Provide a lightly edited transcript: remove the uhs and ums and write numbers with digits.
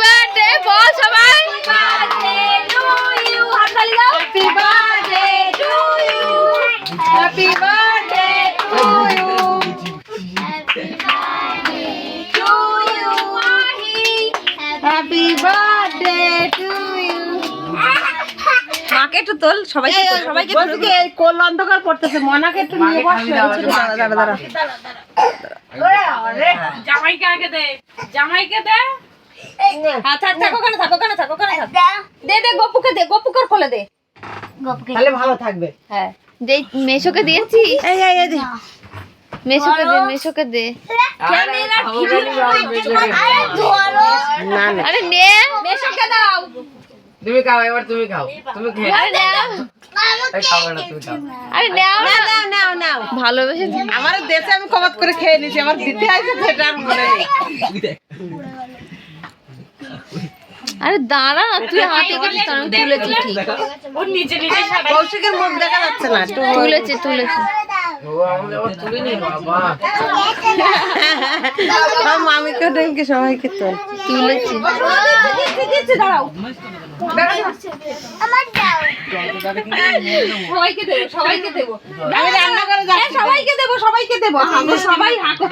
Birthday বল সবাই। Happy birthday to you, happy birthday to you, happy birthday to you. মাকে একটু তোল, সবাইকে তোল, সবাইকে তোল। বলছি এই কোল অন্ধকার পড়তেছে, মনাকে একটু নিয়ে বস। দাঁড়া জামাইকে আগে দে, জামাইকে দে। হ্যাঁ থাক, থাক ওখানে থাক, ওখানে থাক, ওখানে থাক। দে দে গপুকে দে, গপুকে কোলে দে। তাহলে ভালো থাকবে। হ্যাঁ দে, মেশোকে দিয়েছি। এই এই এই দে। মেশোকে দে, মেশোকে দে। না না আরে নে, মেশোকে দাও। তুমি খাও, এবার তুমি খাও, তুমি খেয়ে আরে নাও, খাও না, তুমি খাও। আরে নাও না। নাও নাও নাও। ভালোবেসে দিন। আমার দেশে আমি কবাত করে খেয়ে নিয়েছি, আমার দিতে আছে সেটা আর মনে নেই। আরে দাঁড়া, তুই হাতে করছিস, আমি তুলেছি ঠিক। ওর নিচে নিচে সাদা। কৌশিকের মুখ দেখা যাচ্ছে না, একটু তুলেছি, তুলেছি। ও আমাদের আবার তুলে নি বাবা। মামিকে ডেকে সবাইকে তোল। তুলেছি। সবাইকে দেবো, সবাইকে দেবো। আমি রান্না করে যাচ্ছি। সবাইকে দেবো, সবাইকে দেবো। সবাই হাঁকো।